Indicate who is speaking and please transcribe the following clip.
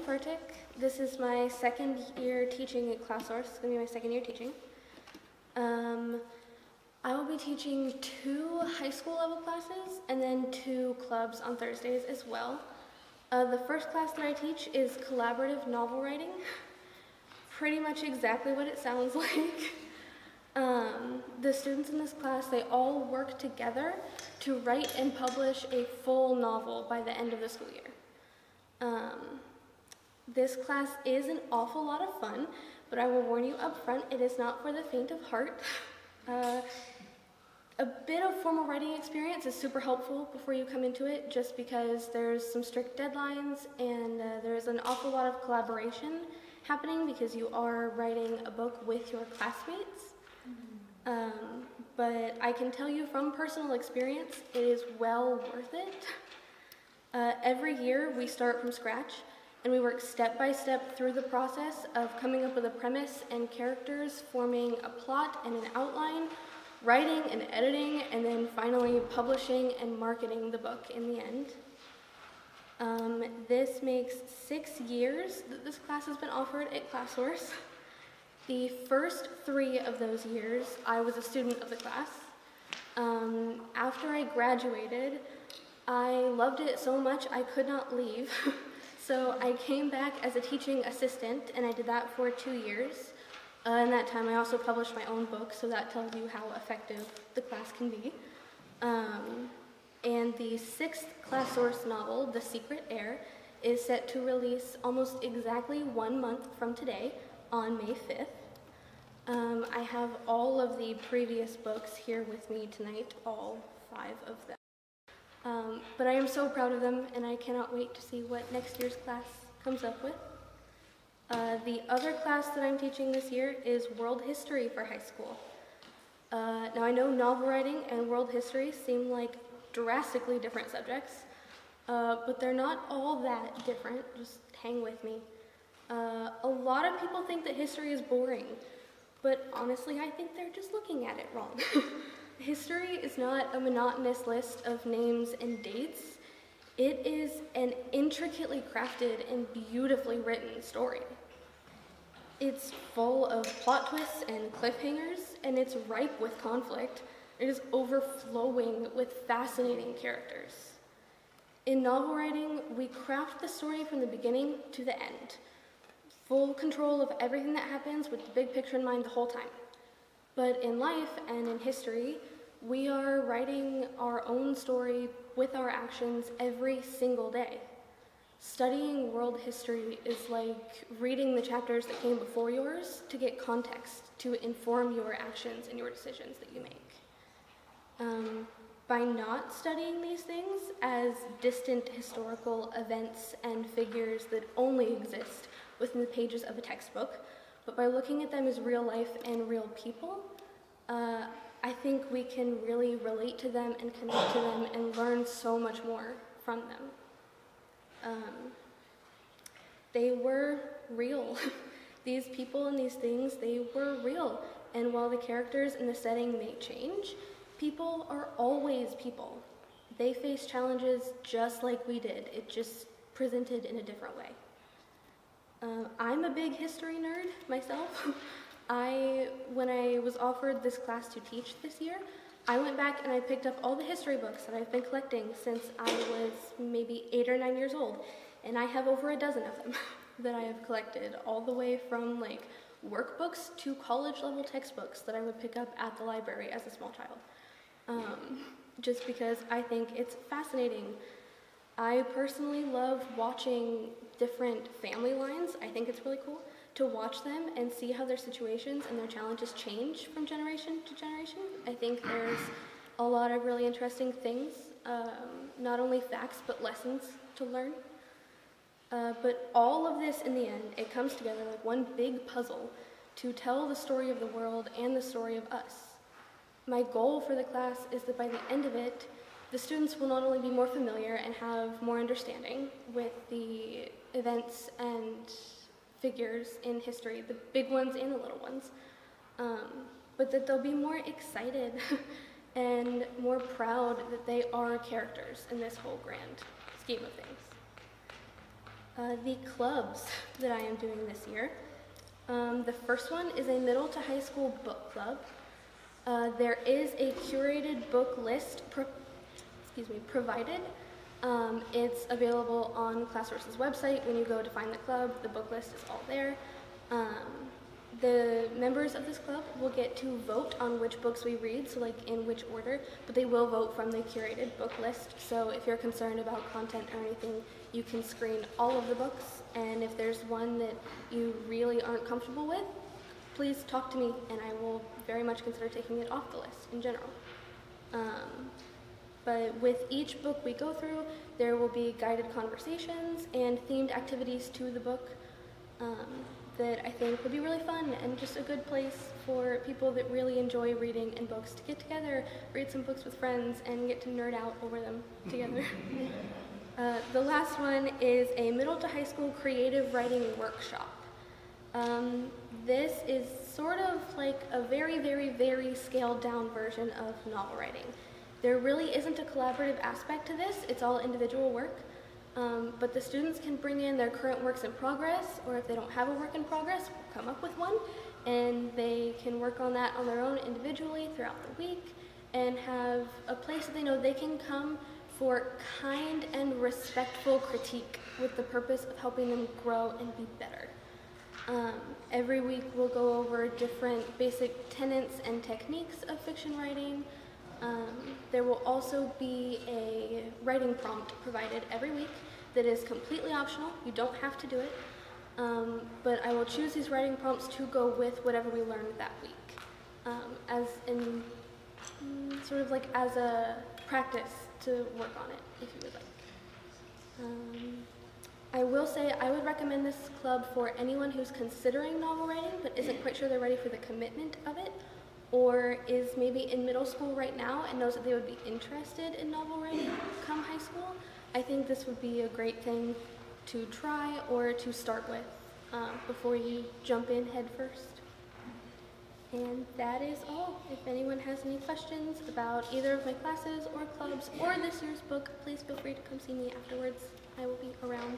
Speaker 1: Fertic. This is my second year teaching at ClassSource. It's going to be my second year teaching. I will be teaching 2 high school level classes and then 2 clubs on Thursdays as well. The first class that I teach is collaborative novel writing. Pretty much exactly what it sounds like. The students in this class, they all work together to write and publish a full novel by the end of the school year. This class is an awful lot of fun, but I will warn you up front, it is not for the faint of heart. A bit of formal writing experience is super helpful before you come into it, just because there's some strict deadlines and there's an awful lot of collaboration happening because you are writing a book with your classmates. But I can tell you from personal experience, it is well worth it. Every year we start from scratch and we work step by step through the process of coming up with a premise and characters, forming a plot and an outline, writing and editing, and then finally publishing and marketing the book in the end. This makes 6 years that this class has been offered at ClassSource. The first 3 of those years, I was a student of the class. After I graduated, I loved it so much I could not leave. So I came back as a teaching assistant, and I did that for 2 years. In that time, I also published my own book, so that tells you how effective the class can be. And the 6th ClassSource novel, The Secret Heir, is set to release almost exactly 1 month from today, on May 5th. I have all of the previous books here with me tonight, all 5 of them. But I am so proud of them, and I cannot wait to see what next year's class comes up with. The other class that I'm teaching this year is World History for high school. Now I know novel writing and world history seem like drastically different subjects, but they're not all that different. Just hang with me. A lot of people think that history is boring, but honestly I think they're just looking at it wrong. History is not a monotonous list of names and dates. It is an intricately crafted and beautifully written story. It's full of plot twists and cliffhangers, and it's ripe with conflict. It is overflowing with fascinating characters. In novel writing, we craft the story from the beginning to the end. Full control of everything that happens with the big picture in mind the whole time. But in life and in history, we are writing our own story with our actions every single day. Studying world history is like reading the chapters that came before yours to get context to inform your actions and your decisions that you make. By not studying these things as distant historical events and figures that only exist within the pages of a textbook, but by looking at them as real life and real people, I think we can really relate to them and connect to them and learn so much more from them. They were real. These people and these things, they were real. And while the characters and the setting may change, people are always people. They face challenges just like we did. It just presented in a different way. I'm a big history nerd myself. When I was offered this class to teach this year, I went back and I picked up all the history books that I've been collecting since I was maybe 8 or 9 years old, and I have over a dozen of them that I have collected, all the way from like workbooks to college level textbooks that I would pick up at the library as a small child, just because I think it's fascinating. I personally love watching different family lines. I think it's really cool to watch them and see how their situations and their challenges change from generation to generation. I think there's a lot of really interesting things, not only facts, but lessons to learn. But all of this, in the end, it comes together like one big puzzle to tell the story of the world and the story of us. My goal for the class is that by the end of it, the students will not only be more familiar and have more understanding with the events and figures in history, the big ones and the little ones, but that they'll be more excited and more proud that they are characters in this whole grand scheme of things. The clubs that I am doing this year. The first one is a middle to high school book club. There is a curated book list provided. It's available on ClassSource's website. When you go to find the club, the book list is all there. The members of this club will get to vote on which books we read, so like in which order, but they will vote from the curated book list. So if you're concerned about content or anything, you can screen all of the books, and if there's one that you really aren't comfortable with, please talk to me and I will very much consider taking it off the list in general. But with each book we go through, there will be guided conversations and themed activities to the book that I think would be really fun and just a good place for people that really enjoy reading and books to get together, read some books with friends, and get to nerd out over them together. The last one is a middle to high school creative writing workshop. This is sort of like a very, very, very scaled down version of novel writing. There really isn't a collaborative aspect to this, it's all individual work. But the students can bring in their current works in progress, or if they don't have a work in progress, come up with one, and they can work on that on their own individually throughout the week, and have a place that they know they can come for kind and respectful critique with the purpose of helping them grow and be better. Every week we'll go over different basic tenets and techniques of fiction writing. There will also be a writing prompt provided every week that is completely optional. You don't have to do it. But I will choose these writing prompts to go with whatever we learned that week, as in sort of like as a practice to work on it, if you would like. I will say I would recommend this club for anyone who's considering novel writing but isn't quite sure they're ready for the commitment of it, or is maybe in middle school right now and knows that they would be interested in novel writing come high school. I think this would be a great thing to try or to start with before you jump in head first. And that is all. If anyone has any questions about either of my classes or clubs or this year's book, please feel free to come see me afterwards. I will be around.